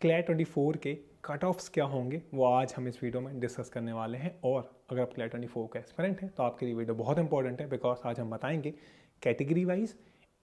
CLAT 24 के cut offs क्या होंगे वो आज हम इस वीडियो में डिस्कस करने वाले हैं। और अगर आप क्लैट 24 के एस्पिरेंट हैं तो आपके लिए वीडियो बहुत इंपॉर्टेंट है, बिकॉज आज हम बताएंगे category wise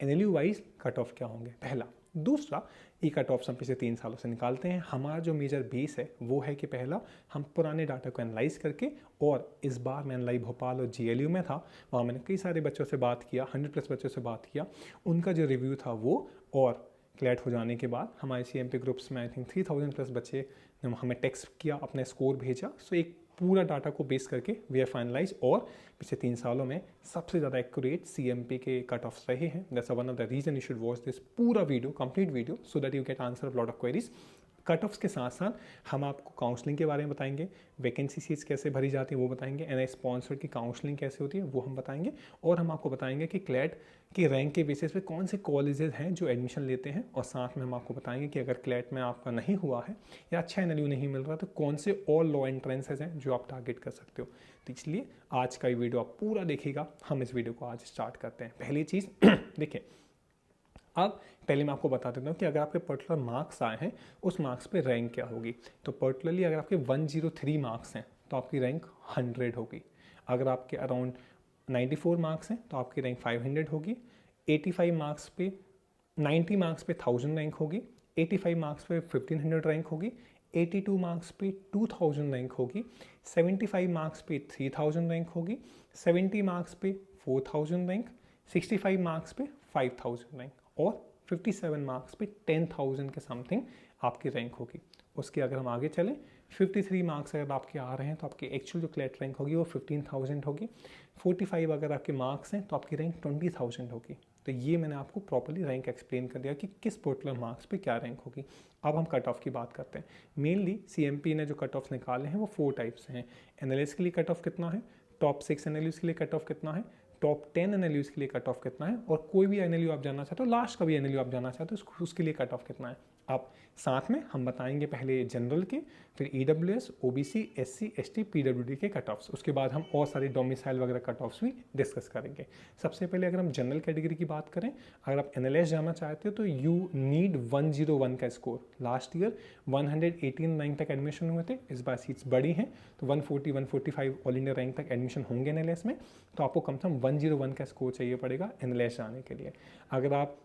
NLU wise cut off क्या होंगे, पहला। दूसरा, ये कट ऑफ्स हम पिछले 3 सालों से निकालते हैं। हमारा जो मेजर बेस है वो है कि पहला हम पुराने डाटा को एनालाइज करके, और इस बार मैं एनलाई भोपाल और जीएलयू में था, वहाँ मैंने कई सारे बच्चों से बात किया, 100+ बच्चों से बात किया, उनका जो रिव्यू था वो, और क्लैट हो जाने के बाद हमारे सीएमपी ग्रुप्स में आई थिंक 3000+ बच्चे ने हमें टेक्स्ट किया, अपने स्कोर भेजा। सो एक पूरा डाटा को बेस करके वी आर फाइनलाइज, और पिछले 3 सालों में सबसे ज़्यादा एक्यूरेट सीएमपी के कट ऑफ्स रहे हैं। That's one of the reason you should watch this पूरा video, complete video, so that you get answer of lot of queries. Cut offs के साथ साथ हम आपको काउंसलिंग के बारे में बताएंगे, वैकेंसी सीट्स कैसे भरी जाती है वो बताएंगे, एनआई स्पॉन्सर्ड की काउंसलिंग कैसे होती है वो हम बताएंगे, और हम आपको बताएंगे कि क्लैट की रैंक के बेसिस पे कौन से कॉलेजेस हैं जो एडमिशन लेते हैं, और साथ में हम आपको बताएंगे कि अगर क्लैट में आपका नहीं हुआ है या अच्छा एनएलयू नहीं मिल रहा तो कौन से और लो एंट्रेंसेज हैं जो आप टारगेट कर सकते हो। तो इसलिए आज का ये वीडियो आप पूरा देखिएगा। हम इस वीडियो को आज स्टार्ट करते हैं। पहली चीज़ देखिए, अब पहले मैं आपको बता देता हूँ कि अगर आपके पर्टिकुलर मार्क्स आए हैं उस मार्क्स पे रैंक क्या होगी। तो पर्टिकुलरली अगर आपके 103 मार्क्स हैं तो आपकी रैंक 100 होगी। अगर आपके अराउंड 94 मार्क्स हैं तो आपकी रैंक 500 होगी। 85 मार्क्स पे 90 मार्क्स पे 1000 रैंक होगी। 85 मार्क्स पे 1500 रैंक होगी। 82 मार्क्स पे 2000 रैंक होगी। 75 मार्क्स पे 3000 रैंक होगी। 70 मार्क्स पे 4000 रैंक। 65 मार्क्स पे 5000 रैंक, और 57 मार्क्स पे 10,000 के समथिंग आपकी रैंक होगी। उसके अगर हम आगे चलें, 53 मार्क्स अगर आपके आ रहे हैं तो आपकी एक्चुअल जो क्लैट रैंक होगी वो 15,000 होगी। 45 अगर आपके मार्क्स हैं तो आपकी रैंक 20,000 होगी। तो ये मैंने आपको प्रॉपर्ली रैंक एक्सप्लेन कर दिया कि किस पर्टिकुलर मार्क्स पे क्या रैंक होगी। अब हम कट ऑफ की बात करते हैं। मेनली सीएमपी ने जो कट ऑफ निकाले हैं वो 4 टाइप्स हैं। एनालिस्ट के लिए कट ऑफ कितना है, टॉप 6 एनालिस्ट के लिए कट ऑफ कितना है, टॉप 10 एनएलयूज के लिए कट ऑफ कितना है, और कोई भी एनएलयू आप जानना चाहते हो, लास्ट का भी एनएलयू आप जानना चाहते हो उसके लिए कट ऑफ कितना है। आप साथ में हम बताएंगे पहले जनरल के, फिर EWS, OBC, SC, ST, PWD के कट ऑफ्स। उसके बाद हम और सारे डोमिसाइल वगैरह कट ऑफ्स भी डिस्कस करेंगे। सबसे पहले अगर हम जनरल कैटेगरी की बात करें, अगर आप एनालिस्ट जाना चाहते हो तो यू नीड 101 का स्कोर। लास्ट ईयर 118 रैंक तक एडमिशन हुए थे, इस बार सीट्स बड़ी हैं तो 140 145 ऑल इंडिया रैंक तक एडमिशन होंगे एनालिस्ट में। तो आपको कम से कम 101 का स्कोर चाहिए पड़ेगा एनालिस्ट जाने के लिए। अगर आप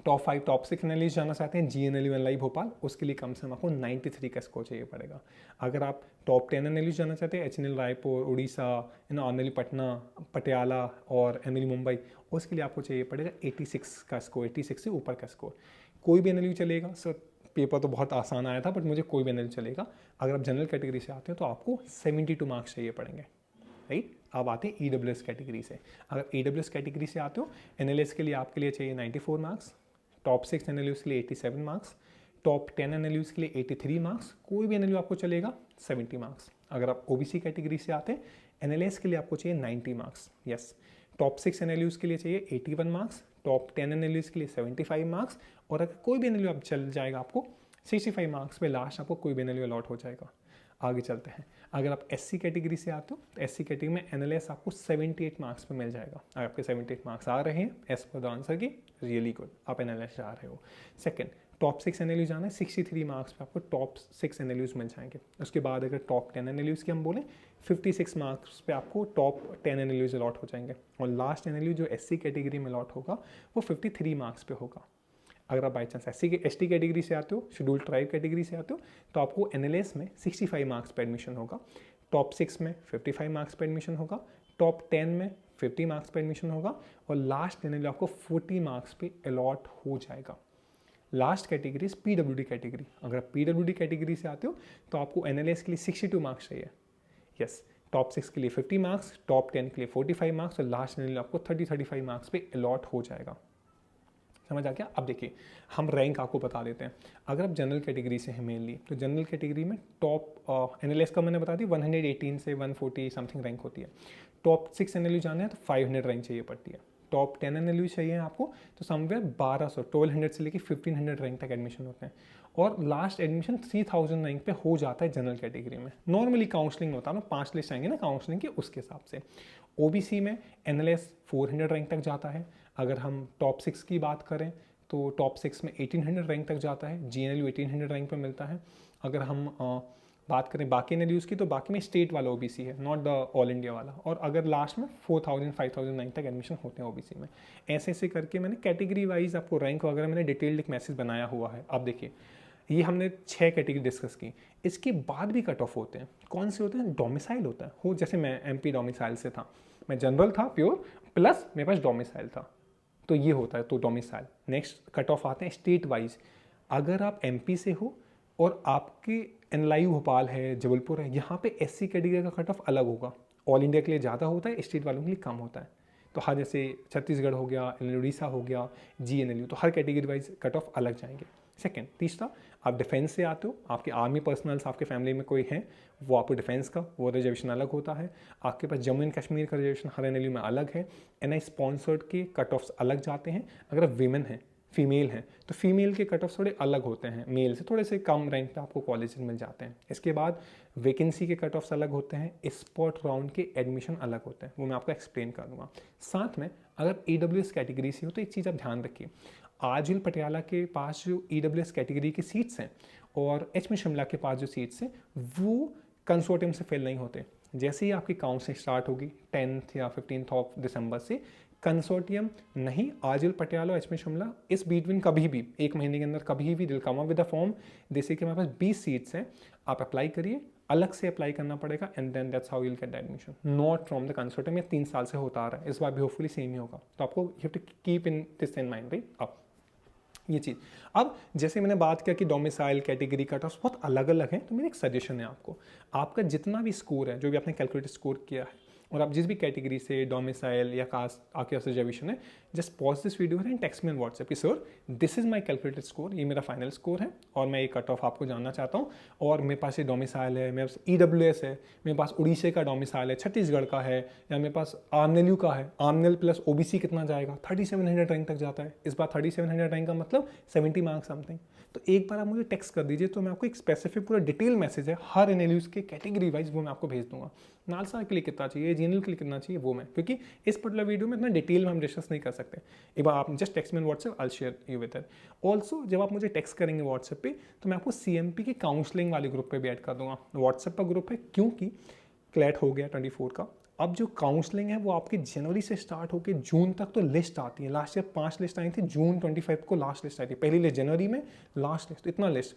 टॉप 5 टॉप 6 एनालिस्ट जाना चाहते हैं जीएनएलयू एनलाई भोपाल, उसके लिए कम से कम आपको 93 का स्कोर चाहिए पड़ेगा। अगर आप टॉप 10 एनालिस्ट जाना चाहते हैं एचएनएल रायपुर, उड़ीसा, एनएलयू पटना, पटियाला और एनएलयू मुंबई, उसके लिए आपको चाहिए पड़ेगा 86 का स्कोर, 86 से ऊपर का स्कोर। कोई भी एनएलयू चलेगा सर, पेपर तो बहुत आसान आया था बट मुझे कोई भी एनएलयू चलेगा। अगर आप जनरल कैटेगरी से आते हैं तो आपको 72 मार्क्स चाहिए पड़ेंगे, राइट। अब आते हैं ईडब्ल्यूएस कैटेगरी से। अगर ईडब्ल्यूएस कैटेगरी से आते हो, एनएलएस के लिए आपके लिए चाहिए 94 मार्क्स, टॉप 6 एनएलयूज के लिए 87 मार्क्स, टॉप 10 एनएलयूज के लिए 83 मार्क्स, कोई भी एनएलयू आपको चलेगा 70 मार्क्स। अगर आप ओबीसी कैटेगरी से आते हैं, एनएलएस के लिए आपको चाहिए 90 मार्क्स, यस। टॉप 6 एनएलयूज के लिए चाहिए 81 मार्क्स, टॉप 10 एनएलयूज के लिए 75 मार्क्स, और अगर कोई भी एनएलयू आप चल जाएगा आपको 65 मार्क्स पे लास्ट आपको कोई भी एनएलयू अलॉट हो जाएगा। आगे चलते हैं। अगर आप एससी कैटेगरी से आते हो तो एससी कैटेगरी में एनएलएस आपको 78 मार्क्स पे मिल जाएगा। अगर आपके 78 मार्क्स आ रहे हैं एज पर द आंसर की, रियली गुड, आप एनएलएस जा रहे हो। सेकंड, टॉप 6 एनएलयूज जाना है, 63 मार्क्स पे आपको टॉप 6 एनएलयूज मिल जाएंगे। उसके बाद अगर टॉप 10 एनएलयूज की हम बोलें, 56 मार्क्स पे आपको टॉप 10 एनएलयूज अलॉट हो जाएंगे, और लास्ट एनएलयू जो एससी कैटेगरी में अलॉट होगा वो 53 मार्क्स पे होगा। अगर आप बाई चांस एसटी कैटेगरी से आते हो, शेड्यूल्ड ट्राइब कैटेगरी से आते हो, तो आपको एनएलएस में 65 मार्क्स पे एडमिशन होगा, टॉप 6 में 55 मार्क्स पे एडमिशन होगा, टॉप 10 में 50 मार्क्स पे एडमिशन होगा, और लास्ट एनएलयू आपको 40 मार्क्स पे अलॉट हो जाएगा। Last category PWD category. अगर आप पीडब्ल्यूडी कैटेगरी से आते हो तो आपको एनएलएस के लिए 62 मार्क्स चाहिए, यस। टॉप 6 के लिए 50 मार्क्स, टॉप 10 के लिए 45 मार्क्स, और लास्ट एनएलयू आपको 35 मार्क्स पे अलॉट हो जाएगा। समझ आ गया। अब देखिए, हम रैंक आपको बता देते हैं। अगर आप जनरल कैटेगरी से हैं मेनली, तो जनरल कैटेगरी में टॉप एनएलएस का मैंने बता दी 118 से 140 समथिंग रैंक होती है। टॉप 6 एनएलयू जाना है तो 500 रैंक चाहिए पड़ती है। टॉप 10 एनएलयू चाहिए आपको तो समवेयर 1200 से लेकर 1500 रैंक तक एडमिशन होते हैं, और लास्ट एडमिशन 3000 रैंक पे हो जाता है जनरल कैटेगरी में। नॉर्मली काउंसलिंग होता है ना, 5 लिस्ट आएंगे ना काउंसलिंग के, उसके हिसाब से। ओबीसी में एनएलएस 400 रैंक तक जाता है। अगर हम टॉप 6 की बात करें तो टॉप 6 में 1800 रैंक तक जाता है, GNLU 1800 रैंक पे मिलता है। अगर हम बात करें बाकी एनएलयूज़ की, तो बाकी में स्टेट वाला ओबीसी है, नॉट द ऑल इंडिया वाला। और अगर लास्ट में 4000 5000 रैंक तक एडमिशन होते हैं ओबीसी में। ऐसे ऐसे करके मैंने कैटेगरी वाइज आपको रैंक वगैरह मैंने डिटेल्ड एक मैसेज बनाया हुआ है। अब देखिए, ये हमने 6 कैटेगरी डिस्कस की, इसके बाद भी कट ऑफ होते हैं। कौन से होते हैं? डोमिसाइल होता है। हो जैसे मैं MP डोमिसाइल से था, मैं जनरल था प्योर, प्लस मेरे पास डोमिसाइल था, तो ये होता है तो डोमिसाइल। नेक्स्ट कट ऑफ आते हैं स्टेट वाइज। अगर आप MP से हो और आपके NLU भोपाल है, जबलपुर है, यहाँ पे SC कैटेगरी का कट ऑफ अलग होगा। ऑल इंडिया के लिए ज़्यादा होता है, स्टेट वालों के लिए कम होता है। तो हर जैसे छत्तीसगढ़ हो गया, उड़ीसा हो गया, GNLU, तो हर कैटेगरी वाइज कट ऑफ अलग जाएंगे। सेकंड, तीसरा, आप डिफेंस से आते हो, आपके आर्मी पर्सनल्स आपके फैमिली में कोई हैं, वो आपको डिफेंस का वो रिजर्वेशन अलग होता है। आपके पास जम्मू एंड कश्मीर का रिजर्वेशन हर NLU में अलग है। NI स्पॉन्सर्ड के कट ऑफ्स अलग जाते हैं। अगर आप वीमेन हैं, फीमेल हैं, तो फीमेल के कट ऑफ थोड़े अलग होते हैं, मेल से थोड़े से कम रैंक पे आपको कॉलेज मिल जाते हैं। इसके बाद वैकेंसी के कट ऑफ्स अलग होते हैं, स्पॉट राउंड के एडमिशन अलग होते हैं, वो मैं आपको एक्सप्लेन कर दूंगा। साथ में अगर EWS कैटेगरी से हो तो एक चीज़ आप ध्यान रखिए, आजिल पटियाला के पास जो EWS कैटेगरी की सीट्स हैं और HM शिमला के पास जो सीट्स हैं वो कंसोर्टियम से फिल नहीं होते। जैसे ही आपकी काउंसलिंग स्टार्ट होगी 10th या 15th ऑफ दिसंबर से, कंसोर्टियम नहीं, आजिल पटियाला और HM शिमला इस बीटवीन कभी भी एक महीने के अंदर कभी भी दिल कम विद द फॉर्म, जैसे कि हमारे पास 20 सीट्स हैं, आप अप्लाई करिए, अलग से अप्लाई करना पड़ेगा, and then that's how you will get the admission, not from the consortium. ये 3 साल से होता आ रहा है, इस बार भी होपफुली सेम ही होगा। तो आपको you have to keep in this in mind, right. अब ये चीज़, अब जैसे मैंने बात किया कि डोमिसाइल कैटेगरी कट ऑफ बहुत अलग अलग हैं, तो मेरा एक सजेशन है आपको, आपका जितना भी स्कोर है, जो भी आपने कैलकुलेटेड स्कोर किया है, और आप जिस भी कैटेगरी से डोमिसाइल या कास्ट आपके पास रिजर्वेशन है, just pause this video and text me on WhatsApp कि sir this is my calculated score, ये मेरा फाइनल स्कोर है और मैं ये कट ऑफ आपको जानना चाहता हूँ, और मेरे पास ये डोमिसाइल है, मेरे पास EWS है, मेरे पास उड़ीसा का डोमिसाइल है, छत्तीसगढ़ का है, या मेरे पास आर्मनेल्यू का है, आर्मनेल प्लस OBC कितना जाएगा, 3700 रैंक तक जाता है। इस बार 3700 रैंक का मतलब 70 मार्क्स समथिंग। तो एक बार आप मुझे टेक्स्ट कर दीजिए, तो मैं आपको एक स्पेसिफिक पूरा डिटेल मैसेज है हर NLUs के कैटेगरी वाइज, वो मैं आपको भेज दूंगा। नालसा के लिए कितना चाहिए, GNL के लिए कितना चाहिए, वो मैं, क्योंकि इस पर्टिकुलर वीडियो में इतना डिटेल में हम डिस्कस नहीं कर सकते। एक बार आप जस्ट टेक्स्ट में WhatsApp, I share you with it. Also जब आप मुझे टेक्स्ट करेंगे व्हाट्सएप पे, तो मैं आपको CMP के काउंसलिंग वाले ग्रुप पे भी ऐड कर दूंगा। व्हाट्सएप का ग्रुप है, क्योंकि क्लैट हो गया 24 का, अब जो काउंसलिंग है वो आपके जनवरी से स्टार्ट होकर जून तक तो लिस्ट आती है। लास्ट ईयर 5 लिस्ट आई थी, जून 25 को लास्ट लिस्ट आई थी, पहली लिस्ट जनवरी में, लास्ट लिस्ट, इतना लिस्ट।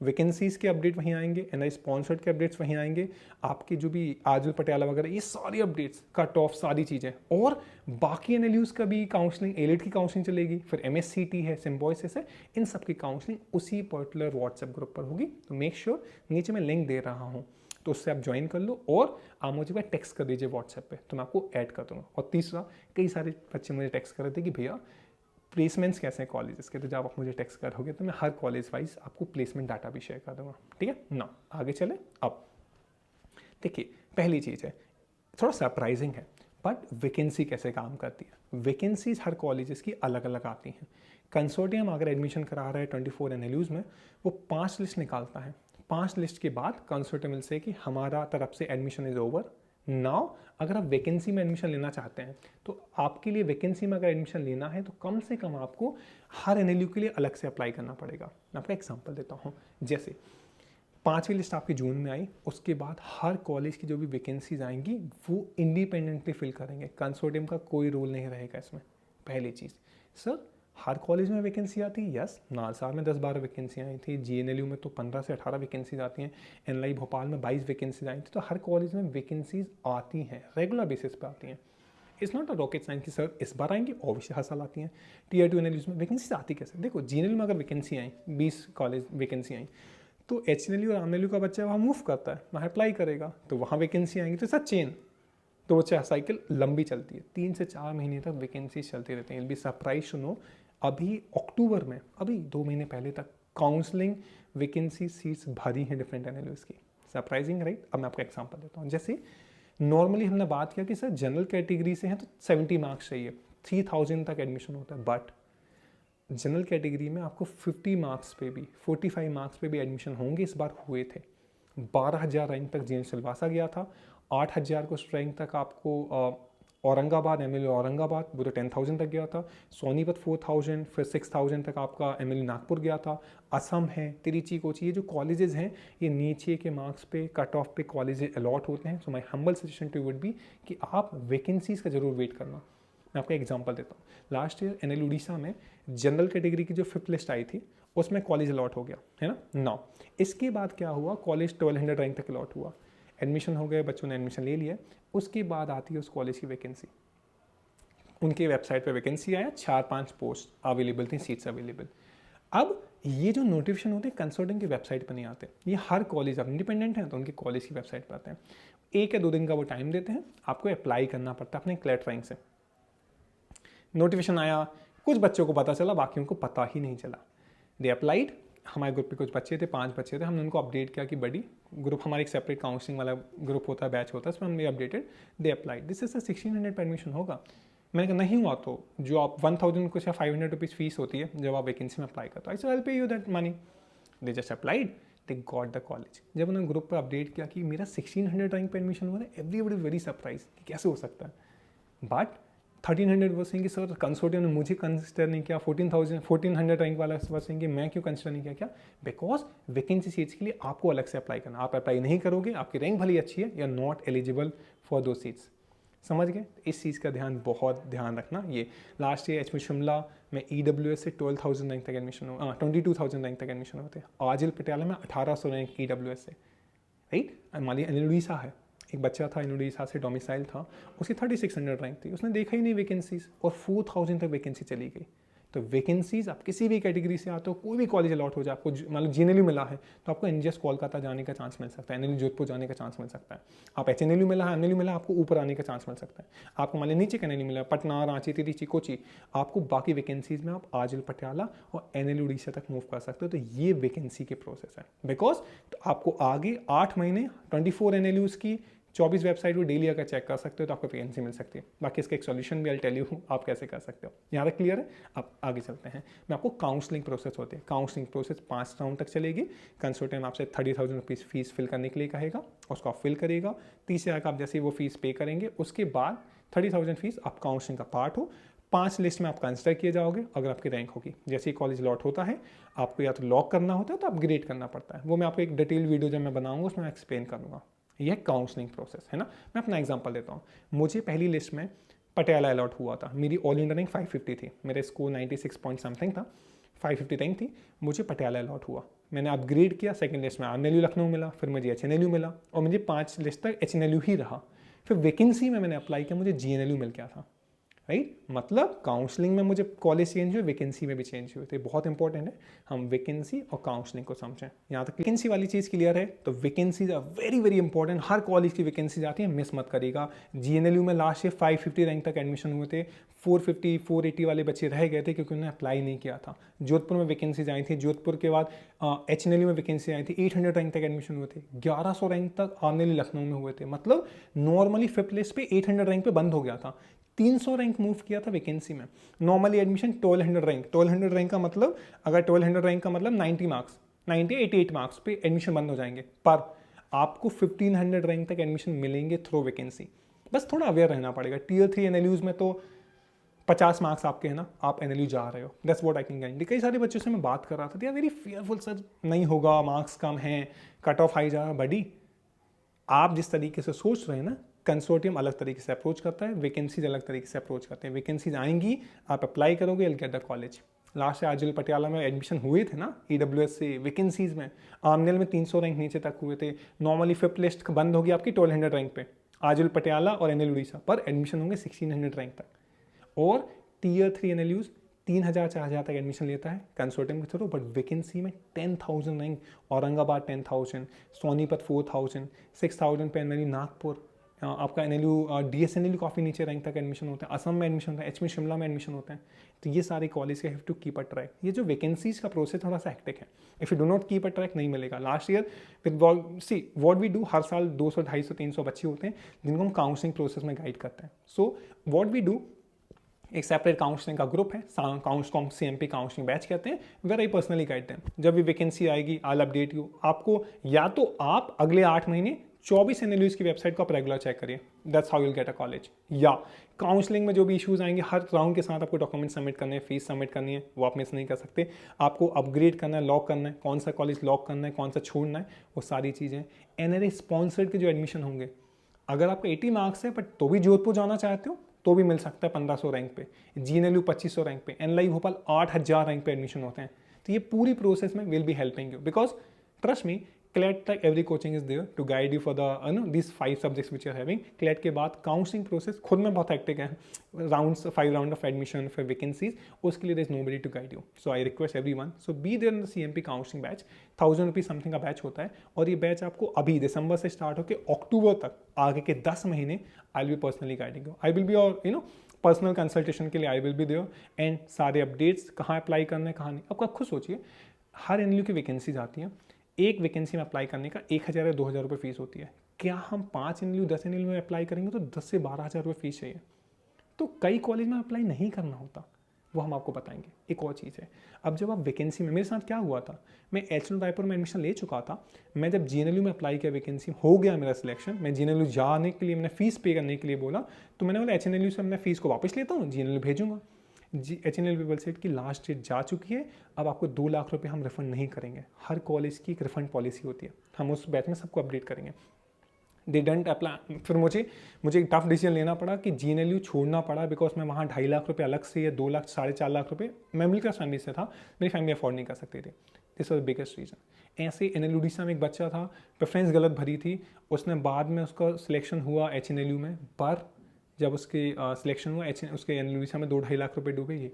वैकेंसीज़ के अपडेट वहीं आएंगे, NI स्पॉन्सर्ड के अपडेट्स वहीं आएंगे, आपके जो भी आजिल पटियाला वगैरह, ये सारी अपडेट्स, कट ऑफ, सारी चीज़ें, और बाकी NLUs का भी काउंसलिंग, एलिट की काउंसलिंग चलेगी, फिर MSCT है, सिम्बॉयसिस है, इन सब की काउंसलिंग उसी पर्टिकुलर व्हाट्सएप ग्रुप पर होगी। तो मेक श्योर नीचे मैं लिंक दे रहा हूँ, तो उससे आप ज्वाइन कर लो, और आप मुझे टेक्स्ट कर दीजिए व्हाट्सएप पे, तो मैं आपको ऐड कर दूँगा। और तीसरा, कई सारे बच्चे मुझे टेक्स्ट कर रहे थे कि भैया प्लेसमेंट्स कैसे हैं कॉलेजेस के, तो जब आप मुझे टेक्स्ट करोगे तो मैं हर कॉलेज वाइज आपको प्लेसमेंट डाटा भी शेयर कर दूंगा, ठीक है ना। आगे चले। अब देखिए, पहली चीज़ है, थोड़ा सरप्राइजिंग है, बट वैकेंसी कैसे काम करती है। वैकेंसीज हर कॉलेजेस की अलग अलग आती हैं। कंसोर्टियम अगर एडमिशन करा रहा है 24 NLUs में, वो 5 लिस्ट निकालता है। 5 लिस्ट के बाद कंसोर्टियम से कि हमारा तरफ से एडमिशन इज ओवर नाउ। अगर आप वैकेंसी में एडमिशन लेना चाहते हैं, तो आपके लिए वैकेंसी में अगर एडमिशन लेना है, तो कम से कम आपको हर NLU के लिए अलग से अप्लाई करना पड़ेगा। मैं आपका एग्जांपल देता हूँ, जैसे 5वीं लिस्ट आपकी जून में आई, उसके बाद हर कॉलेज की जो भी वैकेंसीज आएंगी वो इंडिपेंडेंटली फिल करेंगे, कंसोर्टियम का कोई रोल नहीं रहेगा इसमें। पहली चीज़, सर हर कॉलेज में वैकेंसी आती है, यस, नालसार में 10-12 वैकेंसी आई थी, GNLU में तो 15 से 18 वैकेंसीज आती हैं, NLI भोपाल में 22 वैकेंसीज आई थी। तो हर कॉलेज में वैकेंसीज आती हैं, रेगुलर बेसिस पे आती हैं। It's not a rocket science कि सर इस बार आएंगी, ऑब्वियसली हर साल आती हैं। Tier 2 NLUs में वैकेंसीज आती कैसे, देखो GNLU में अगर वैकेंसी आई, 20 कॉलेज वैकेंसी आई, तो HNLU और RNLU का बच्चा वहाँ मूव करता है, वहाँ अप्लाई करेगा, तो वहाँ वैकेंसी आएंगी, तो सर चेन, तो वो साइकिल लंबी चलती है, 3 से 4 महीने तक वैकेंसीज चलती रहती हैं। बी सरप्राइज टू नो, अभी अक्टूबर में, अभी 2 महीने पहले तक काउंसलिंग वैकेंसी सीट्स भरी हैं डिफरेंट NLUs की। Surprising, right. अब मैं आपको एग्जांपल देता हूँ। जैसे नॉर्मली हमने बात किया कि सर जनरल कैटेगरी से हैं तो 70 मार्क्स चाहिए, 3000 तक एडमिशन होता है, बट जनरल कैटेगरी में आपको 50 मार्क्स पे भी, 45 मार्क्स पे भी एडमिशन होंगे। इस बार हुए थे, 12,000 रैंक तक GN सिलवासा गया था, 8,000 कुछ रैंक तक आपको औरंगाबाद, एमएलयू औरंगाबाद, वो तो 10,000 तक गया था। सोनीपत 4,000, फिर 6,000 तक आपका एमएलयू नागपुर गया था। असम है, तिरुचि, कोची, ये जो कॉलेजेस हैं ये नीचे के मार्क्स पे, कट ऑफ पे कॉलेजेस अलॉट होते हैं। So my humble suggestion to would be कि आप वैकेंसीज का जरूर वेट करना। मैं आपको एग्जांपल देता हूँ। लास्ट ईयर एनएल उड़ीसा में जनरल कैटेगरी की जो 5th लिस्ट आई थी उसमें कॉलेज अलॉट हो गया है ना। नाउ इसके बाद क्या हुआ, कॉलेज 1200 रैंक तक अलॉट हुआ, एडमिशन हो गए, बच्चों ने एडमिशन ले लिया। उसके बाद आती है उस कॉलेज की वैकेंसी, उनके वेबसाइट पे वैकेंसी आया, 4-5 पोस्ट अवेलेबल थी, सीट्स अवेलेबल। अब ये जो नोटिफिकेशन होते हैं कंसल्टेंट की वेबसाइट पर नहीं आते, ये हर कॉलेज, अब इंडिपेंडेंट हैं तो उनकी कॉलेज की वेबसाइट पर आते हैं। 1 या 2 दिन का वो टाइम देते हैं, आपको अप्लाई करना पड़ता है अपने क्लैट रैंक से। नोटिफिकेशन आया, कुछ बच्चों को पता चला, बाकियों को पता ही नहीं चला। दे अप्लाइड, हमारे ग्रुप पे कुछ बच्चे थे, 5 बच्चे थे, हमने उनको अपडेट किया कि बड़ी ग्रुप, हमारा एक सेपरेट काउंसलिंग वाला ग्रुप होता है, बैच होता है, उसमें हमने updated, they applied, this is 1600 पर एडमिशन होगा। मैंने कहा नहीं हुआ तो जो आप 1000 कुछ या 500 रुपीज़ फीस होती है जब आप वैकेंसी में अप्लाई करते हो, I said I will pay you that money. They just applied, they got the college. जब उन्होंने ग्रुप पर अपडेट किया कि मेरा 1600 रैंक पर एडमिशन हुआ है, एवरीबडी इज वेरी सरप्राइज कि कैसे हो सकता है। बट 1300 वो कि सर कंसोर्टियम ने मुझे कंसिडर नहीं किया, 1400 रैंक वाला वर्सें कि मैं क्यों कंसिडर नहीं किया, क्या? बिकॉज वैकेंसी सीट्स के लिए आपको अलग से अप्लाई करना, आप अप्लाई नहीं करोगे, आपकी रैंक भली अच्छी है, या नॉट एलिजिबल फॉर दो सीट्स। समझ गए? इस चीज़ का बहुत ध्यान रखना। ये लास्ट ईयर एचपी शिमला में EWS से 12,000 रैंक तक एडमिशन हुआ, 22,000 रैंक तक एडमिशन होते हैं। आजिल पटियाला में 1800 रैंक EWS से, राइट। मान लीजिए अनिल उड़ीसा है, एक बच्चा था उड़ीसा से डोमिसाइल था, उसकी 3600 रैंक थी, उसने देखा ही नहीं वैकेंसीज, और 4000 तक वैकेंसी चली गई। तो वैकेंसीज आप किसी भी कैटेगरी से आते हो, कोई भी कॉलेज अलॉट हो जाए, आपको मान लो GNLU मिला है तो आपको NGS कोलकाता जाने का चांस मिल सकता है, NLU जोधपुर जाने का चांस मिल सकता है। आप HNLU मिला है, NLU मिला, आपको ऊपर आने का चांस मिल सकता है। आपको मान लो नीचे का NLU मिला, पटना, रांची, तिरुचि, कोची, आपको बाकी वैकेंसीज में आप आजिल पटियाला और NLU उड़ीसा तक मूव कर सकते हो। तो ये वैकेंसी के प्रोसेस है। बिकॉज तो आपको आगे 8 महीने 24 NLUs की 24 वेबसाइट को डेली अगर चेक कर सकते हो तो आपको वैकेंसी मिल सकती है। बाकी इसका एक सॉल्यूशन भी आई टेल यू आप कैसे कर सकते हो। यहाँ तक क्लियर है? आप आगे चलते हैं। मैं आपको काउंसलिंग प्रोसेस होते हैं, काउंसलिंग प्रोसेस 5 राउंड तक चलेगी। कंसल्टेंट आपसे 30,000 रुपीज़ फीस फिल करने के लिए कहेगा, उसको आप फिल करेगा। 30 हज़ार का आप जैसे वो फीस पे करेंगे, उसके बाद 30,000 फीस आप काउंसलिंग का पार्ट हो। 5 लिस्ट में आप कंसिडर किए जाओगे अगर आपकी रैंक होगी। जैसे ही कॉलेज लॉट होता है, आपको या तो लॉक करना होता है तो अपग्रेड करना पड़ता है। वो मैं आपको एक डिटेल वीडियो जब मैं बनाऊंगा उसमें एक्सप्लेन करूँगा। यह काउंसलिंग प्रोसेस है ना। मैं अपना एग्जांपल देता हूँ। मुझे पहली लिस्ट में पटियाला अलॉट हुआ था, मेरी ऑल इंडिया रैंक 550 थी, मेरा स्कोर 96 पॉइंट समथिंग था, 550 रैंक थी, मुझे पटियाला अलॉट हुआ। मैंने अपग्रेड किया, सेकंड लिस्ट में NLU लखनऊ मिला, फिर मुझे HNLU मिला, और मुझे 5 लिस्ट तक HNLU ही रहा। फिर वैकेंसी में मैंने अप्लाई किया, मुझे GNLU मिल गया था, राइट। मतलब काउंसलिंग में मुझे कॉलेज चेंज हुए, वैकेंसी में भी चेंज हुए। तो बहुत इंपॉर्टेंट है हम वैकेंसी और काउंसलिंग को समझें। यहाँ तक वैकेंसी वाली चीज़ क्लियर है। तो vacancies are very very important. हर कॉलेज की वैकेंसी आती है, मिस मत करिएगा। GNLU में लास्ट ईयर 550 रैंक तक एडमिशन हुए थे, 450 480 वाले बच्चे रह गए थे क्योंकि उन्होंने अप्लाई नहीं किया था। जोधपुर में वैकेंसीज आई थी, जोधपुर के बाद HNLU में वैकेंसी आई थी, 800 रैंक तक एडमिशन हुए थे, 1100 रैंक तक NLU लखनऊ में हुए थे। मतलब नॉर्मली 5th लिस्ट पे 800 रैंक पे बंद हो गया था, 300 रैंक मूव किया था वैकेंसी में। नॉर्मली एडमिशन 1200 रैंक, 1200 रैंक का मतलब, अगर 1200 रैंक का मतलब 90 मार्क्स, 88 मार्क्स पे एडमिशन बंद हो जाएंगे, पर आपको 1500 रैंक तक एडमिशन मिलेंगे थ्रू वैकेंसी। बस थोड़ा अवेयर रहना पड़ेगा। Tier 3 NLUs में तो 50 मार्क्स आपके हैं ना, आप NLU जा रहे हो, that's what I can guarantee. कई सारे बच्चों से मैं बात कर रहा था, they are very fearful, sir नहीं होगा, मार्क्स कम हैं, कट ऑफ हाई जा रहा। बडी, आप जिस तरीके से सोच रहे हैं ना, कंसोर्टियम अलग तरीके से अप्रोच करता है, वैकेंसीज अलग तरीके से अप्रोच करते हैं। वैकेंसीज आएंगी, आप अप्लाई करोगे, will get the college. Last से आजिल पटियाला में एडमिशन हुए थे ना EWS से, वैकेंसीज में आमनेल में 300 रैंक नीचे तक हुए थे। नॉर्मली 5th लिस्ट बंद होगी आपकी 1200 रैंक पे, आजिल पटियाला और NL उड़ीसा, पर एडमिशन होंगे 1600 रैंक तक। और Tier 3 NLUs 3000 4000 तक एडमिशन लेता है कंसोर्टियम के थ्रू, बट वैकेंसी में 10,000 रैंक, औरंगाबाद 10,000, सोनीपत 4,000, 6,000 पे NLU नागपुर, आपका NLU DSNLU काफ़ी नीचे रैंक तक एडमिशन होता है, असम में एडमिशन होता है, HM शिमला में एडमिशन होता है। तो ये सारे कॉलेज के have to keep a track. ये जो वैकेंसीज का प्रोसेस थोड़ा सा हेक्टिक है, if you do not keep a track नहीं मिलेगा। Last year with see what we do, हर साल 200 250 300 बच्चे होते हैं जिनको हम काउंसलिंग प्रोसेस में गाइड करते हैं। सो व्हाट वी डू, एक सेपरेट काउंसलिंग का ग्रुप है, CMP काउंसलिंग बैच कहते हैं, where I personally guide them. जब भी वैकेंसी आएगी आई विल अपडेट यू। आपको या तो आप अगले 8 महीने 24 एनएलयूज की वेबसाइट को आप रेगुलर चेक करिए, that's how you will get a college. या काउंसलिंग में जो भी इश्यूज आएंगे, हर राउंड के साथ आपको डॉक्यूमेंट सबमिट करने हैं, फीस सबमिट करनी है, वो आप मिस नहीं कर सकते। आपको अपग्रेड करना है, लॉक करना है, कौन सा कॉलेज लॉक करना है, कौन सा छोड़ना है, वो सारी चीज़ें। एनएलए स्पॉन्सर्ड के जो एडमिशन होंगे, अगर आपका 80 मार्क्स है बट तो भी जोधपुर जाना चाहते हो तो भी मिल सकता है 1500 रैंक पे, जीएनएलयू 2500 रैंक पे, एनएलआई भोपाल 8000 रैंक पे एडमिशन होते हैं। तो ये पूरी प्रोसेस में will be helping you, because trust me, CLET तक every coaching is there to guide you for the these 5 subjects which you are having. CLET के बाद काउंसलिंग प्रोसेस खुद में बहुत हेक्टिक है, rounds 5 round of admission for vacancies, उसके लिए there is nobody to guide you. So I request everyone, so be there in the CMP counselling batch. 1000 rupees something का batch होता है, और ये बैच आपको अभी दिसंबर से स्टार्ट होकर अक्टूबर तक आगे के 10 महीने I will be personally guiding you. I will be और पर्सनल कंसल्टेशन के लिए I will be there, and सारे अपडेट्स कहाँ अप्लाई करना है कहाँ नहीं। आपको खुद सोचिए, हर एनएलयू की वैकेंसीज आती हैं, एक वैकेंसी में अप्लाई करने का 1000 या 2000 रुपये फीस होती है। क्या हम 5 एनएलयू 10 एनएलयू में अप्लाई करेंगे तो 10 से 12 हज़ार रुपये फीस चाहिए। तो कई कॉलेज में अप्लाई नहीं करना होता, वो हम आपको बताएंगे। एक और चीज़ है, अब जब आप वैकेंसी में, मेरे साथ क्या हुआ था, मैं एचएन रायपुर में एडमिशन ले चुका था, मैं जब जीएनएलयू में अप्लाई किया, वैकेंसी हो गया मेरा सिलेक्शन, मैं जीएनएलयू जाने के लिए मैंने फीस पे करने के लिए बोला, तो मैंने बोला एचएनएलयू से मैं फीस को वापस लेता हूँ, जीएनएलयू भेजूंगा। HNL वेबसाइट की लास्ट डेट जा चुकी है, अब आपको 2 लाख रुपए हम रिफंड नहीं करेंगे। हर कॉलेज की एक रिफंड पॉलिसी होती है, हम उस बैच में सबको अपडेट करेंगे। दे डंट अप्लाई, फिर मुझे एक टफ डिसीजन लेना पड़ा कि GNLU छोड़ना पड़ा, बिकॉज मैं वहाँ 2.5 लाख रुपये अलग से या 2 लाख 4.5 लाख रुपये, मैं मिडिल क्लास फैमिली से था, मेरी फैमिली अफोर्ड नहीं कर सकती थी। This was the biggest reason. ऐसे NLU उड़ीसा में एक बच्चा था, प्रेफरेंस गलत भरी थी, उसने बाद में उसका सिलेक्शन हुआ HNLU में, पर जब उसकी सिलेक्शन हुआ उसके एनएलयू वीसा में 2-2.5 लाख रुपए डूबे। ये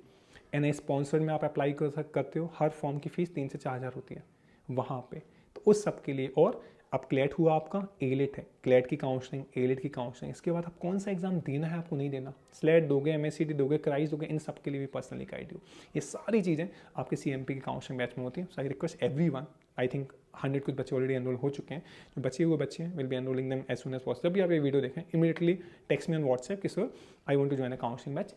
NI स्पॉन्सर्ड में आप अप्लाई करते हो, हर फॉर्म की फीस 3 से 4 हज़ार होती है वहाँ पे। तो उस सब के लिए, और अब CLET हुआ आपका, ALET है, CLET की काउंसलिंग, ALET की काउंसलिंग, इसके बाद आप कौन सा एग्जाम देना है आपको नहीं देना, SLET दोगे, MSCT दोगे, क्राइस दोगे, इन सब के लिए भी पर्सनली गाइड यू। ये सारी चीज़ें आपके CMP की काउंसलिंग बैच में होती है। So I request everyone, I think 100 कुछ बच्चे ऑलरेडी एनरोल हो चुके हैं, जो बचे हुए बच्चे हैं will be enrolling them as soon as possible. जब भी आप ये वीडियो देखें, immediately text me on WhatsApp कि sir I want to join a counselling batch,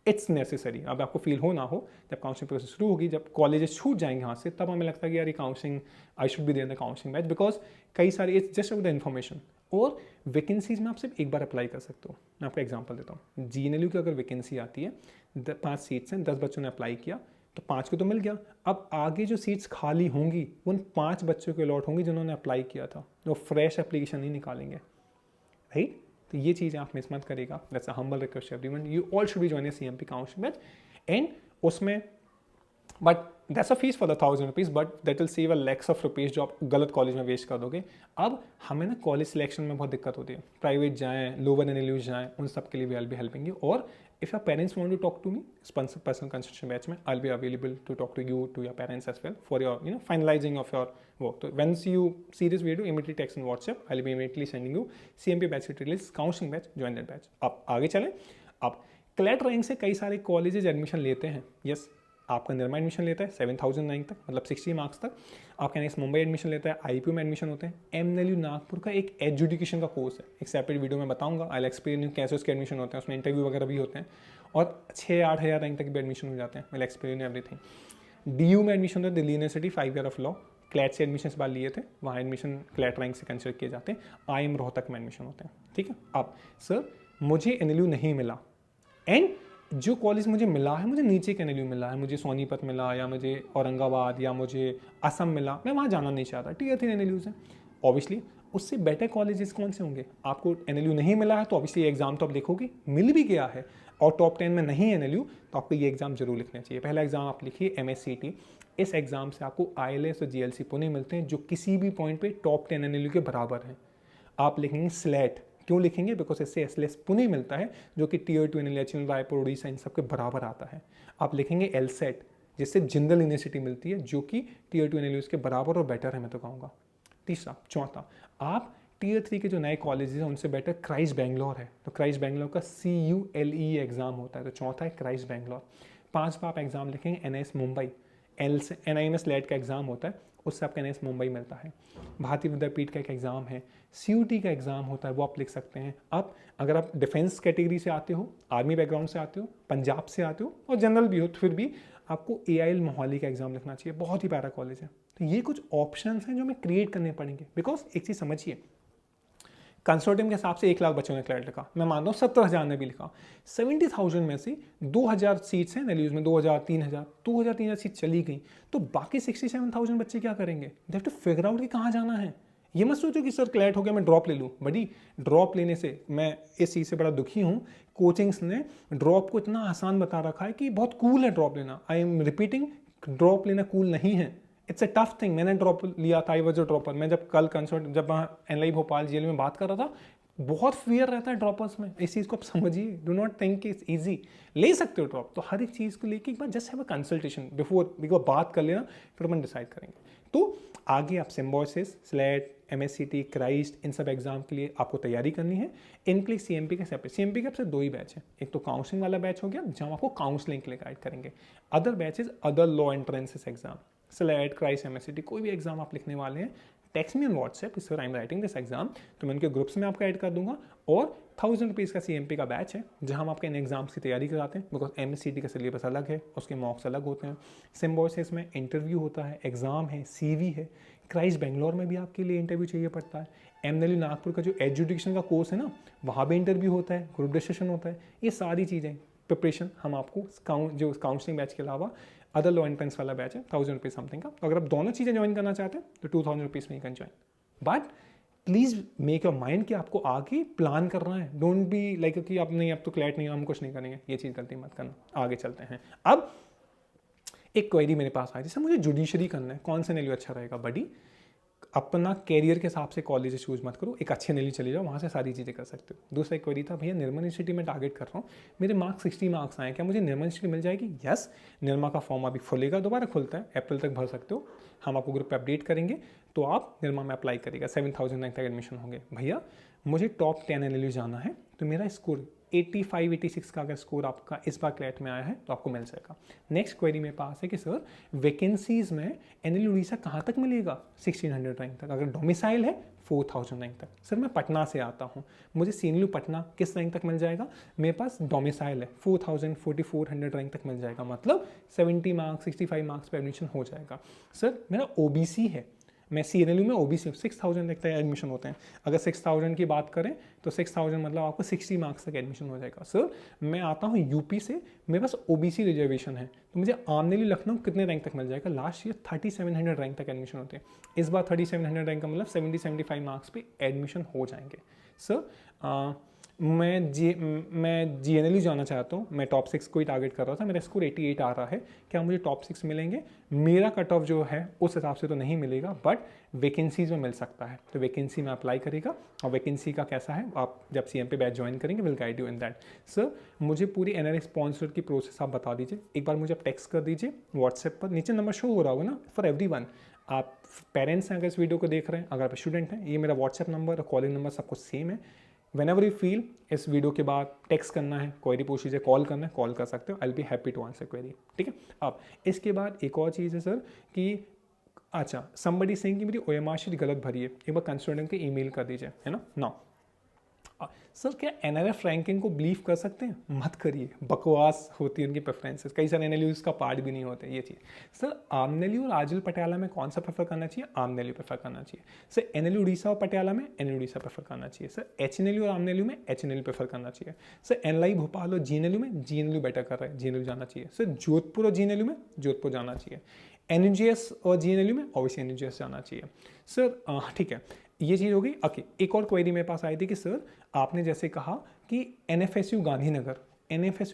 it's necessary. अब आपको फील हो ना हो, जब काउंसलिंग प्रोसेस शुरू होगी, जब कॉलेजेस छूट जाएंगे हाथ से, तब हमें लगता है कि यार ये counselling, I should be there the counselling batch, because कई सारे, इट्स जस्ट द इन्फॉर्मेशन। और वैकेंसीज में आप सिर्फ एक बार अप्लाई कर सकते हो। मैं आपको एग्जाम्पल देता हूँ, GNLU की अगर वैकेंसी आती है, 5 सीट्स हैं, 10 बच्चों ने अप्लाई किया, तो 5 को तो मिल गया। अब आगे जो सीट्स खाली होंगी उन 5 बच्चों के अलॉट होंगी जिन्होंने अप्लाई किया था, जो फ्रेश एप्लीकेशन नहीं निकालेंगे, राइट। तो ये चीज़ें आप मिस मत करेगा। That's a humble request everyone, you all should be join CMP counselling batch, and उसमें but that's a fees for the 1000 rupees, but that will save a lakhs of rupees जो आप गलत कॉलेज में वेस्ट कर दोगे। अब हमें ना कॉलेज सिलेक्शन में बहुत दिक्कत होती है, प्राइवेट जाएँ, लोअर एनएलयू जाएँ, उन सब के लिए भी आई विल बी हेल्पिंग यू। और if your parents want to talk to me, personal consultation batch में I'll be available to talk to you, to your parents as well, for your finalizing of your work. So once you see this video, immediately text on WhatsApp, I'll be immediately sending you CMP batch details, counseling batch, join that batch. अब आगे चलें। अब CLET rank से कई सारे colleges admission लेते हैं। Yes, आपका निर्मा एडमिशन लेता है 7000 रैंक तक, मतलब 60 मार्क्स तक। आपका NIS मुंबई एडमिशन लेता है, IPU में एडमिशन होते हैं। MNLU नागपुर का एक एजुकेशन का कोर्स है, एक सेपरेट वीडियो में बताऊंगा, आई एक्सप्लेन यू कैसे उसके एडमिशन होते हैं, उसमें इंटरव्यू वगैरह भी होते हैं, और 6-8 हज़ार रैंक तक भी एडमिशन हो जाते हैं। I explain everything. DU में एडमिशन होता है, Delhi university, 5 year of law. CLET से एडमिशन इस बार लिए थे, वहाँ एडमिशन CLET रैंक से कंसिडर किए जाते हैं। IIM रोहतक में एडमिशन होते हैं, ठीक है। अब सर मुझे NLU नहीं मिला, एंड जो कॉलेज मुझे मिला है, मुझे नीचे का NLU मिला है, मुझे सोनीपत मिला, या मुझे औरंगाबाद, या मुझे असम मिला, मैं वहाँ जाना नहीं चाहता, Tier 3 NLUs हैं। ऑब्वियसली उससे बेटर कॉलेजेस कौन से होंगे? आपको NLU नहीं मिला है तो ऑब्वियसली एग्जाम तो आप लिखोगे, मिल भी गया है और टॉप 10 में नहीं है NLU, तो आपको ये एग्जाम जरूर लिखना चाहिए। पहला एग्जाम आप लिखिए MSCT। इस एग्जाम से आपको ILS और GLC पुणे मिलते हैं, जो किसी भी पॉइंट पे टॉप 10 NLU के बराबर हैं। आप लिखेंगे SLAT, क्यों लिखेंगे? बिकॉज इससे SLS पुणे मिलता है, जो कि Tier 2 NLU, रायपुर, उड़ीसा, इन सब के बराबर आता है। आप लिखेंगे LSAT, जिससे जिंदल यूनिवर्सिटी मिलती है, जो कि Tier 2 NLU के बराबर और बेटर है, मैं तो कहूँगा। तीसरा, चौथा, आप Tier 3 के जो नए कॉलेजेस हैं उनसे बेटर क्राइस्ट बेंगलोर है, तो क्राइस्ट बेंगलोर का CULE एग्जाम होता है, तो चौथा है क्राइस्ट बेंगलोर। पांचवा आप एग्जाम लिखेंगे NIS मुंबई, NIMS लेट का एग्जाम होता है, उससे आपका NIS मुंबई मिलता है। भारतीय विद्यापीठ का एक एग्जाम है, CUT का एग्जाम होता है, वो आप लिख सकते हैं। अब अगर आप डिफेंस कैटेगरी से आते हो, आर्मी बैकग्राउंड से आते हो, पंजाब से आते हो और जनरल भी हो, तो फिर भी आपको AIL मोहाली का एग्जाम लिखना चाहिए, बहुत ही प्यारा कॉलेज है। तो ये कुछ ऑप्शंस हैं जो हमें क्रिएट करने पड़ेंगे, बिकॉज एक चीज़ समझिए, कंसोर्टियम के हिसाब से 1 लाख बच्चों ने क्लैट लिखा, मैं मानता हूँ 70,000 ने भी लिखा। 70,000 में से 2,000 सीट्स हैं एनएलयूज में, 2,000 3,000 सीट चली गई, तो बाकी 67,000 बच्चे क्या करेंगे? They have to figure out कि कहाँ जाना है। ये मत सोचो कि सर क्लैट हो गया मैं ड्रॉप ले लूँ। बड़ी ड्रॉप लेने से मैं इस चीज़ से बड़ा दुखी हूँ, कोचिंग्स ने ड्रॉप को इतना आसान बता रखा है कि बहुत कूल है ड्रॉप लेना। आई एम रिपीटिंग, ड्रॉप लेना कूल नहीं है, इट्स अ टफ थिंग। मैंने ड्रॉप लिया था, आई वाज अ ड्रॉपर। मैं जब कल कंसर्ट जब एनआई भोपाल जेल में बात कर रहा था, बहुत फियर रहता है ड्रॉपर्स में, इस चीज़ को आप समझिए। Do not think it's easy, ले सकते हो ड्रॉप, तो हर एक चीज़ को लेके एक बार just have a consultation before बात कर लेना, फिर अपन डिसाइड करेंगे। तो आगे आप सिम्बोसिस, स्लेट, MSCT, क्राइस्ट, इन सब एग्जाम के लिए आपको तैयारी करनी है। इनके CMP के सेपरेट, CMP के आपसे 2 ही बैच है, एक तो काउंसलिंग वाला बैच हो गया जहाँ आपको काउंसलिंग के लिए गाइड करेंगे। Other batches other law entrances exam, slate, Christ, MSCT, कोई भी एग्जाम आप लिखने वाले हैं, text me on WhatsApp sir I am writing this exam, तो मैं उनके ग्रुप्स में आपको ऐड कर दूंगा। और 1000 रुपीज़ का CMP का बैच है जहां हम आपके इन एग्जाम्स की तैयारी कराते हैं, बिकॉज MSCT का सिलेबस अलग है, उसके मॉक्स अलग होते हैं। सिम्बोसिस में इंटरव्यू होता है, एग्जाम है, CV है। क्राइस्ट बेंगलोर में भी आपके लिए इंटरव्यू चाहिए पड़ता है। MNLU नागपुर का जो एजुकेशन का कोर्स है ना, वहाँ भी इंटरव्यू होता है, ग्रुप डिस्कशन होता है। ये सारी चीज़ें प्रिपरेशन हम आपको जो काउंसलिंग बैच के अलावा अदर लॉ एंट्रेंस वाला बैच है 1000 रुपीज़ समथिंग का, तो अगर आप दोनों चीज़ें ज्वाइन करना चाहते हैं तो 2000 रुपीज़ में he can join. But please make your mind कि आपको आगे प्लान करना है। डोंट बी लाइक कि आप नहीं, अब तो क्लैट नहीं, हम कुछ नहीं करेंगे, ये चीज़ गलती मत करना। आगे चलते हैं। अब एक क्वेरी मेरे पास आई, जैसे मुझे जुडिशरी करना है, कौन सा एनएलयू अच्छा रहेगा? बडी, अपना कैरियर के हिसाब से कॉलेज चूज मत करो, एक अच्छे एनएलयू चले जाओ, वहाँ से सारी चीज़ें कर सकते हो। दूसरा एक क्वेरी था, भैया निर्मल यूनिवर्सिटी में टारगेट कर रहा हूँ, मेरे मार्क्स 60 मार्क्स आए, क्या मुझे निर्मल यूनिवर्सिटी मिल जाएगी? यस, निर्मा का फॉर्म अभी खुलेगा, दोबारा खुलता है, अप्रैल तक भर सकते हो, हम आपको ग्रुप पे अपडेट करेंगे, तो आप निर्मा में अप्लाई करेगा, 7000 तक एडमिशन होंगे। भैया मुझे टॉप 10 एनएलयू जाना है, तो मेरा स्कोर 85-86 का अगर स्कोर आपका इस बार क्लैट में आया है तो आपको मिल जाएगा। नेक्स्ट क्वेरी मेरे पास है कि सर वैकेंसीज में एनएलयू उड़ीसा कहाँ तक मिलेगा? 1600 रैंक तक। अगर डोमिसाइल है 4000 रैंक तक। सर मैं पटना से आता हूँ, मुझे सीएनयू पटना किस रैंक तक मिल जाएगा? मेरे पास डोमिसाइल है, 4400 रैंक तक मिल जाएगा, मतलब 70 मार्क्स 65 मार्क्स पर एडमिशन हो जाएगा। सर मेरा OBC है, मैं CNLU में OBC हूँ, 6000 तक एडमिशन होते हैं। अगर 6000 की बात करें तो 6000 मतलब आपको 60 मार्क्स तक एडमिशन हो जाएगा। सर मैं आता हूँ यूपी से, मेरे पास OBC रिजर्वेशन है, तो मुझे आमनेली लखनऊ कितने रैंक तक मिल जाएगा? लास्ट ईयर 3700 रैंक तक एडमिशन होते हैं, इस बार 3700 रैंक का मतलब 70-75 मार्क्स पे एडमिशन हो जाएंगे। सर मैं GNLU जाना चाहता हूँ, मैं टॉप 6 को ही टारगेट कर रहा था, मेरा स्कोर 88 आ रहा है, क्या मुझे टॉप 6 मिलेंगे? मेरा कट ऑफ जो है उस हिसाब से तो नहीं मिलेगा, बट वैकेंसीज में मिल सकता है, तो वैकेंसी में अप्लाई करेगा। और वैकेंसी का कैसा है, आप जब CM पे बैच ज्वाइन करेंगे, will guide you in that. Sir मुझे पूरी NRI स्पॉन्सर की प्रोसेस आप बता दीजिए, एक बार मुझे आप टेक्स्ट कर दीजिए व्हाट्सएप पर, नीचे नंबर शो हो रहा होगा ना फॉर एवरीवन। आप पेरेंट्स हैं अगर इस वीडियो को देख रहे हैं, अगर आप स्टूडेंट हैं, ये मेरा व्हाट्सएप नंबर और कॉलिंग नंबर सबको सेम है। Whenever you feel इस वीडियो के बाद टेक्स्ट करना है, क्वेरी पूछ लीजिए, कॉल करना है, कॉल कर सकते हो, I will be happy to answer query. ठीक है। अब इसके बाद एक और चीज़ है सर कि अच्छा somebody saying कि मेरी OMR शीट गलत भरी है, एक बार कंसल्टेंट को ईमेल कर दीजिए, है ना। नाउ सर क्या NRF रैंकिंग को बिलीव कर सकते हैं? मत करिए, बकवास होती है उनकी प्रेफरेंसेस, कई सारे एनएलयूज का पार्ट भी नहीं होते ये चीज़। सर आमनेल्यू और आजल पटियाला में कौन सा प्रेफर करना चाहिए? आमनेल्यू प्रेफर करना चाहिए। सर एनएलयू उड़ीसा और पटियाला में एनएलयू उड़ीसा प्रेफर करना चाहिए। सर HNLU और आमनेल्यू में HNLU प्रेफर करना चाहिए। सर एनएलआई भोपाल और GNLU में GNLU बेटर कर रहा है, GNLU जाना चाहिए। सर जोधपुर और GNLU में जोधपुर जाना चाहिए। NUGS और GNLU में ऑब्वियसली NUGS जाना चाहिए। सर ठीक है, ये चीज़ हो गई। ओके, एक और क्वेरी मेरे पास आई थी कि सर आपने जैसे कहा कि NFSU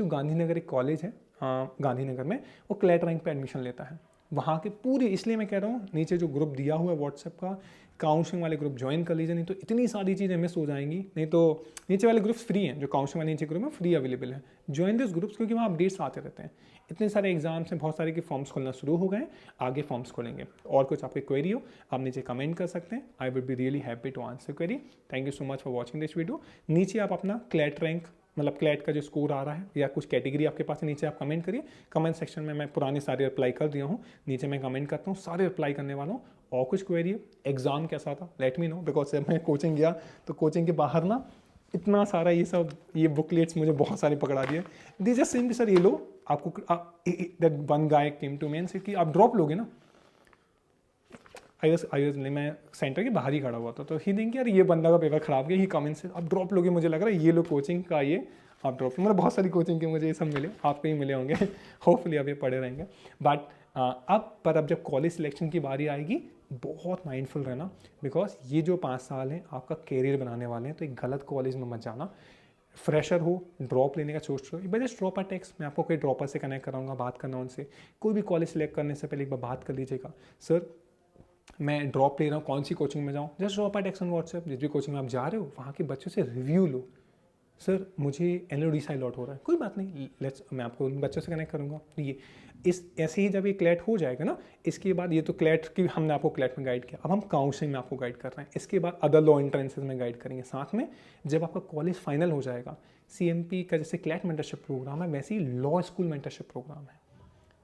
गांधीनगर एक कॉलेज है गांधीनगर में, वो क्लैट रैंक पे एडमिशन लेता है, वहाँ के पूरे, इसलिए मैं कह रहा हूँ नीचे जो ग्रुप दिया हुआ है व्हाट्सएप का, काउंसलिंग वाले ग्रुप ज्वाइन कर लीजिए, नहीं तो इतनी सारी चीज़ें मिस हो जाएंगी। नहीं तो नीचे वाले ग्रुप्स फ्री हैं, जो काउंसलिंग वाले नीचे ग्रुप में फ्री अवेलेबल है, ज्वाइन दिस ग्रुप्स, क्योंकि वहाँ अपडेट्स आते रहते हैं। इतने सारे एग्जाम्स हैं, बहुत सारे के फॉर्म्स खोलना शुरू हो गए, आगे फॉर्म्स खोलेंगे। और कुछ आपकी क्वेरी हो आप नीचे कमेंट कर सकते हैं, I would be really happy to answer query. Thank you so much for watching this video. नीचे आप अपना क्लैट रैंक मतलब क्लैट का जो स्कोर आ रहा है या कुछ कैटेगरी आपके पास है, नीचे आप कमेंट करिए। कमेंट सेक्शन में मैं पुराने सारे रिप्लाई कर दिया हूँ, नीचे मैं कमेंट करता हूँ, सारे रिप्लाई करने वाला हूँ। और कुछ क्वेरी, एग्जाम कैसा था, लेट मी नो, बिकॉज जब मैं कोचिंग गया तो कोचिंग के बाहर ना इतना सारा ये बुकलेट्स मुझे बहुत सारे पकड़ा दिए। दे जस्ट सेइंग सर ये लो, आपको that one guy came to me and said कि आप ड्रॉप लोगे ना, आई मैं सेंटर के बाहर ही खड़ा हुआ था, तो ही थिंक यार ये बंदा का पेपर खराब गया, ही कमेंट से आप ड्रॉप लोगे, मुझे लग रहा है ये लो कोचिंग का, ये आप ड्रॉप, मतलब बहुत सारी कोचिंग के मुझे ये सब मिले, आपको ही मिले होंगे होपफुली अब ये पढ़े रहेंगे। बट अब जब कॉलेज सिलेक्शन की बारी आएगी, बहुत माइंडफुल रहना, बिकॉज ये जो 5 साल हैं आपका कैरियर बनाने वाले हैं। तो एक गलत कॉलेज में मत जाना। फ्रेशर हो, ड्रॉप लेने का सोच रहे हो, एक बार जस्ट ड्रॉप अ टेक्स्ट, मैं आपको कोई ड्रॉपर से कनेक्ट कराऊंगा, बात करना उनसे। कोई भी कॉलेज सेलेक्ट करने से पहले एक बार बात कर लीजिएगा, सर मैं ड्रॉप ले रहा हूँ, कौन सी कोचिंग में जाऊँ, just drop a text on WhatsApp. जिस भी कोचिंग में आप जा रहे हो वहाँ के बच्चों से रिव्यू लो, सर मुझे एनओडी सा लॉट हो रहा है, कोई बात नहीं, लेट्स, मैं आपको उन बच्चों से कनेक्ट करूँगा। ये इस ऐसे ही जब ये क्लैट हो जाएगा ना, इसके बाद ये तो क्लैट की हमने आपको क्लैट में गाइड किया, अब हम काउंसलिंग में आपको गाइड कर रहे हैं। इसके बाद अदर लॉ एंट्रेंसेज में गाइड करेंगे। साथ में जब आपका कॉलेज फाइनल हो जाएगा, सीएमपी का जैसे क्लैट मेंटरशिप प्रोग्राम है, वैसे ही लॉ स्कूल मेंटरशिप प्रोग्राम है।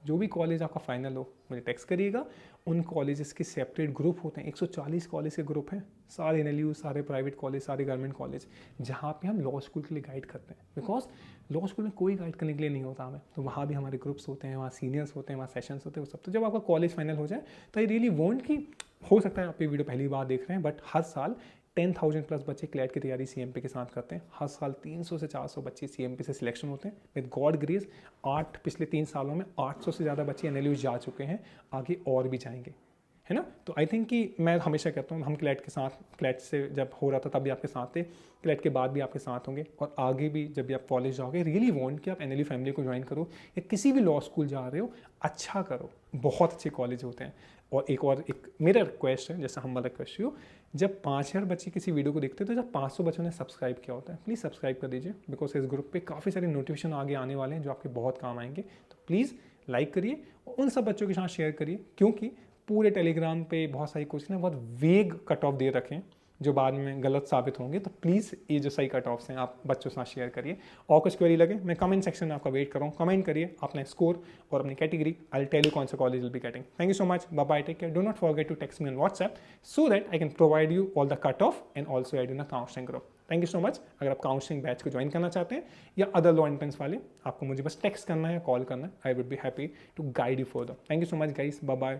जो भी कॉलेज आपका फाइनल हो मुझे टेक्स्ट करिएगा। उन कॉलेजेस के सेपरेट ग्रुप होते हैं, 140 कॉलेज के ग्रुप हैं, सारे एनएलयू, सारे प्राइवेट कॉलेज, सारे गवर्नमेंट कॉलेज, जहाँ पे हम लॉ स्कूल के लिए गाइड करते हैं। बिकॉज लॉ स्कूल में कोई गाइड करने के लिए नहीं होता हमें, तो वहाँ भी हमारे ग्रुप्स होते हैं, वहाँ सीनियर्स होते हैं, वहाँ सेशंस होते हैं, वो सब। तो जब आपका कॉलेज फाइनल हो जाए तो आई रियली वांट कि, हो सकता है आप ये वीडियो पहली बार देख रहे हैं, बट हर साल 10,000 प्लस बच्चे क्लैट की तैयारी सीएमपी के साथ करते हैं। हर साल 300 से 400 बच्चे सीएमपी से सिलेक्शन होते हैं। विद गॉड ग्रेस पिछले 3 सालों में 800 से ज़्यादा बच्चे एनएलयू जा चुके हैं, आगे और भी जाएंगे, है ना। तो आई थिंक कि मैं हमेशा कहता हूँ, हम क्लैट के साथ, क्लैट से जब हो रहा था तब भी आपके साथ थे, क्लैट के बाद भी आपके साथ होंगे, और आगे भी जब भी आप कॉलेज जाओगे। रियली वांट कि आप एनएलयू फैमिली को ज्वाइन करो, या किसी भी लॉ स्कूल जा रहे हो अच्छा करो, बहुत अच्छे कॉलेज होते हैं। और एक मेरा रिक्वेस्ट है, जैसा हम वाला रिक्वेस्ट हो, जब 5000 बच्चे किसी वीडियो को देखते हैं, तो जब 500 बच्चों ने सब्सक्राइब किया होता है, प्लीज़ सब्सक्राइब कर दीजिए, बिकॉज इस ग्रुप पे काफ़ी सारे नोटिफिकेशन आगे आने वाले हैं जो आपके बहुत काम आएंगे। तो प्लीज़ लाइक करिए और उन सब बच्चों के साथ शेयर करिए, क्योंकि पूरे टेलीग्राम पे बहुत सारी क्वेश्चन है, बहुत वेग कट ऑफ दे रखे हैं जो बाद में गलत साबित होंगे। तो प्लीज़ ये जो सही कट ऑफ्स हैं आप बच्चों के साथ शेयर करिए। और कुछ क्वेरी लगे, मैं कमेंट सेक्शन में आपका वेट कर रहा हूँ। कमेंट करिए अपना स्कोर और अपनी category, I will tell you कौन सा college will be getting. Thank you so much, bye bye, take care, do not forget to text me on WhatsApp so that I can provide you all the cut off and also add in a counselling group. Thank you so much. अगर आप counselling batch को join करना चाहते हैं या other law entrance वाले, आपको मुझे बस टेक्स्ट करना है या कॉल करना है, I would be happy to guide you for the. Thank you so much guys, bye bye.